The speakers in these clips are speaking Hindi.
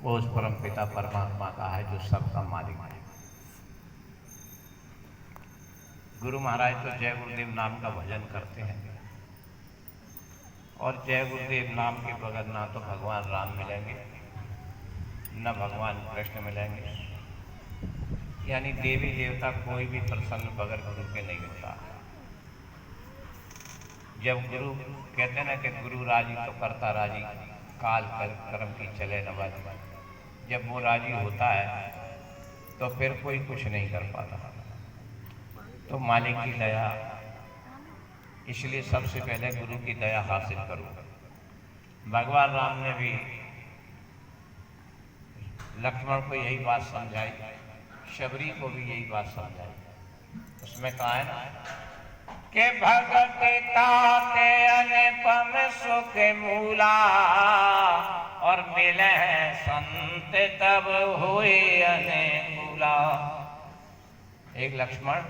वो उस परम पिता परमात्मा का है जो सबका मालिक है। गुरु महाराज तो जय गुरुदेव नाम का भजन करते हैं और जय गुरुदेव नाम के बगैर ना तो भगवान राम मिलेंगे न भगवान कृष्ण मिलेंगे, यानी देवी देवता कोई भी प्रसन्न बगैर गुरु के नहीं होता। जब गुरु कहते हैं ना कि गुरु राजी तो करता राजी, काल कर्म की चले न बाजी, जब वो राजी होता है तो फिर कोई कुछ नहीं कर पाता। तो मालिक की दया, इसलिए सबसे पहले गुरु की दया हासिल करो। भगवान राम ने भी लक्ष्मण को यही बात समझाई, शबरी को भी यही बात समझाई। उसमें कहा है ना कि भगति ताते अनुपम सुख मूला और मिले संत तब हुए अनुकूला। एक लक्ष्मण,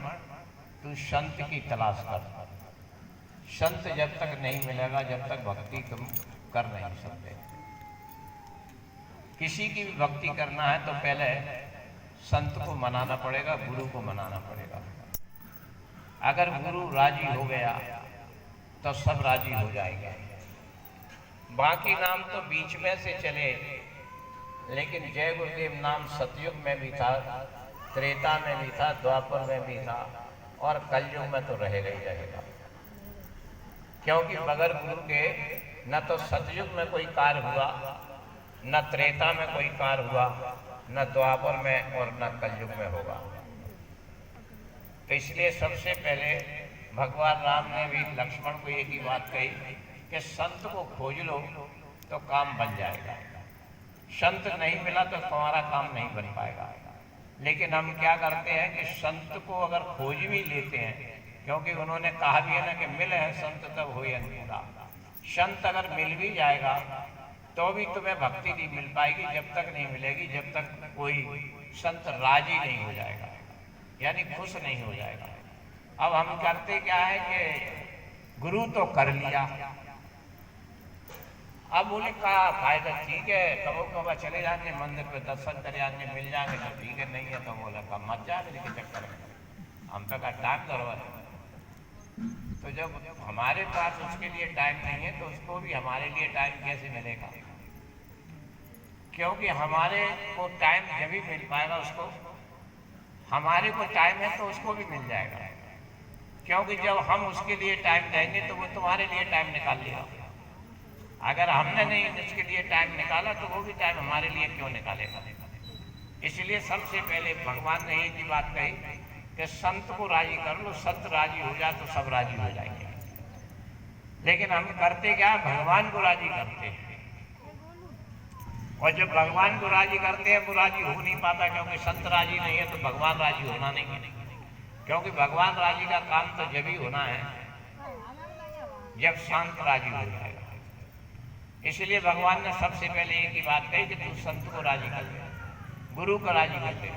तू संत की तलाश कर। संत जब तक नहीं मिलेगा जब तक भक्ति तुम कर नहीं सकते। किसी की भी भक्ति करना है तो पहले संत को मनाना पड़ेगा, गुरु को मनाना पड़ेगा। अगर गुरु राजी हो गया तो सब राजी हो जाएंगे। बाकी नाम तो बीच में से चले, लेकिन जय गुरुदेव नाम सतयुग में भी था, त्रेता में भी था, द्वापर में भी था और कलयुग में तो रहेगा ही रहेगा। क्योंकि बगैर गुरु के न तो सतयुग में कोई कार्य हुआ, न त्रेता में कोई कार्य हुआ, न द्वापर में और न कलयुग में होगा। तो इसलिए सबसे पहले भगवान राम ने भी लक्ष्मण को एक ही बात कही कि संत को खोज लो तो काम बन जाएगा। संत नहीं मिला तो तुम्हारा काम नहीं बन पाएगा। लेकिन हम क्या करते हैं कि संत को अगर खोज भी लेते हैं, क्योंकि उन्होंने कहा भी है ना कि मिले हैं संत तब होए अनुकूला। संत अगर मिल भी जाएगा तो भी तुम्हें भक्ति नहीं मिल पाएगी, जब तक नहीं मिलेगी जब तक कोई संत राजी नहीं हो जाएगा, यानी खुश नहीं हो जाएगा। अब हम करते क्या है कि गुरु तो कर लिया, अब बोले का फायदा, ठीक है कबो कबा चले जाएंगे मंदिर पे दर्शन कर जाएंगे, मिल जाएंगे तो ठीक है, नहीं है तो बोला का मत जाने के चक्कर में हम पे का टाइम करवा। तो जब हमारे पास उसके लिए टाइम नहीं है तो उसको भी हमारे लिए टाइम कैसे मिलेगा? क्योंकि हमारे को टाइम जब भी मिल पाएगा उसको, हमारे को टाइम है तो उसको भी मिल जाएगा। क्योंकि जब हम उसके लिए टाइम देंगे तो वो तुम्हारे लिए टाइम निकाल लेगा। अगर हमने नहीं उसके लिए टाइम निकाला तो वो भी टाइम हमारे लिए क्यों निकालेगा? इसलिए सबसे पहले भगवान ने एक ही बात कही कि संत को राजी कर लो, संत राजी हो जाए तो सब राजी हो जाएंगे। लेकिन हम करते क्या, भगवान को राजी करते हैं, और जब भगवान को राजी करते हैं वो राजी हो नहीं पाता, क्योंकि संत राजी नहीं है तो भगवान राजी होना नहीं है। क्योंकि भगवान राजी का काम तो जब ही होना है जब संत राजी हो जाएगा। इसलिए भगवान ने सबसे पहले एक ही बात कही कि तू संत को राजी कर दे, गुरु को राजी कर दे,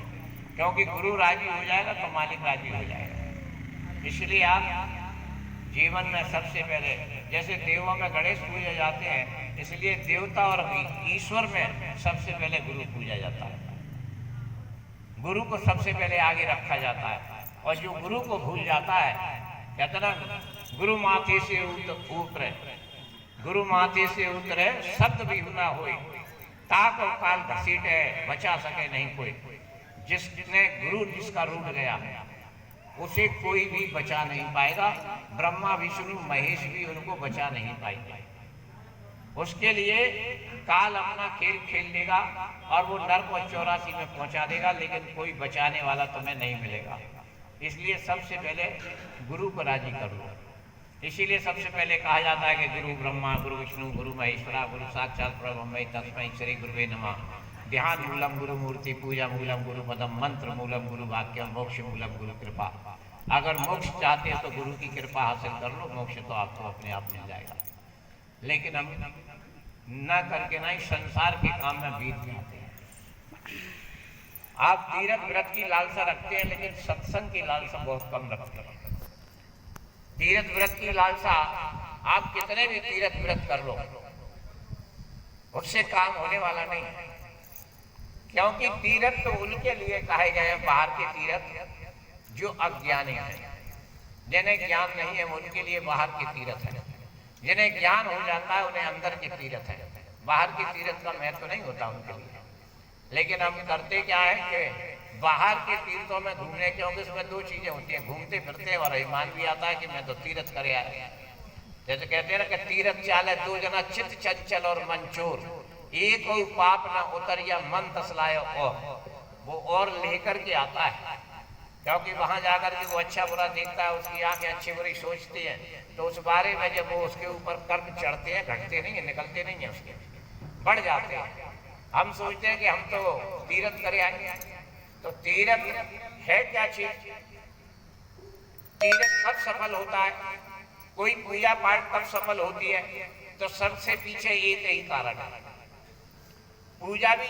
क्योंकि गुरु राजी हो जाएगा तो मालिक राजी हो जाएगा। इसलिए आप जीवन में सबसे पहले, जैसे देवों में गणेश पूजे जाते हैं, इसलिए देवता और ईश्वर में सबसे पहले गुरु पूजा जाता है। गुरु को सबसे पहले आगे रखा जाता है। और जो गुरु को भूल जाता है, कहते ना गुरु माथे से उतरे, गुरु माथे से उतरे शब्द भी ना होए, ताक और काल घसीटे बचा सके नहीं कोई। जिसने गुरु जिसका रूठ गया उसे कोई भी बचा नहीं पाएगा। ब्रह्मा विष्णु महेश भी उनको बचा नहीं पाएंगे। उसके लिए काल अपना खेल खेल देगा और वो नर्क और 84 में पहुंचा देगा, लेकिन कोई बचाने वाला तुम्हें नहीं मिलेगा। इसलिए सबसे पहले गुरु को राजी करो। इसीलिए सबसे पहले कहा जाता है कि गुरु ब्रह्मा गुरु विष्णु गुरु महेश्वरा गुरु साक्षात परब्रह्म तस्मै श्री गुरुवे नमः। ध्यान मूलम गुरु मूर्ति, पूजा मूलम गुरु पदम, मंत्र मूलम गुरु वाक्यम, मोक्ष मूलम गुरु कृपा। अगर मोक्ष चाहते हैं तो गुरु की कृपा हासिल कर लो, मोक्ष तो आपको अपने आप मिल जाएगा। लेकिन हम न करके ना इस संसार के काम में बीत जाते हैं। आप तीर्थ व्रत की लालसा रखते हैं, लेकिन सत्संग की लालसा बहुत कम रखते हैं। तीर्थ व्रत की लालसा, आप कितने भी तीर्थ व्रत कर लो, उससे काम होने वाला नहीं है। क्योंकि तीर्थ तो उनके लिए कहे गए हैं, बाहर के तीर्थ जो अज्ञानी हैं, जिन्हें ज्ञान नहीं है उनके लिए बाहर के तीर्थ है। जिन्हें ज्ञान हो जाता है उन्हें अंदर के तीर्थ है। बाहर के तीर्थ का महत्व नहीं होता उनके लिए। लेकिन हम करते क्या है कि बाहर के तीर्थों में घूमने, क्योंकि उसमें दो चीजें होती हैं, घूमते फिरते और अभिमान भी आता है कि मैं तो तीर्थ करे आया। जैसे कहते हैं ना कि तीर्थ चाले दो जना चित्त चंचल और मंचोर, एक और पाप न उतर या मन तसलाए, वो और लेकर के आता है। क्योंकि वहां जाकर के वो अच्छा बुरा देखता है, उसकी आंखें अच्छी बुरी सोचती हैं, तो उस बारे में जब वो उसके ऊपर कर्म चढ़ते हैं, घटते नहीं है, निकलते नहीं है, उसके बढ़ जाते हैं। हम सोचते हैं कि हम तो तीर्थ करे आएंगे। तो तीर्थ है क्या चीज? तीर्थ कब सफल होता है? कोई पूजा पाठ कब सफल होती है? तो सबसे पीछे एक ही कारण है, पूजा भी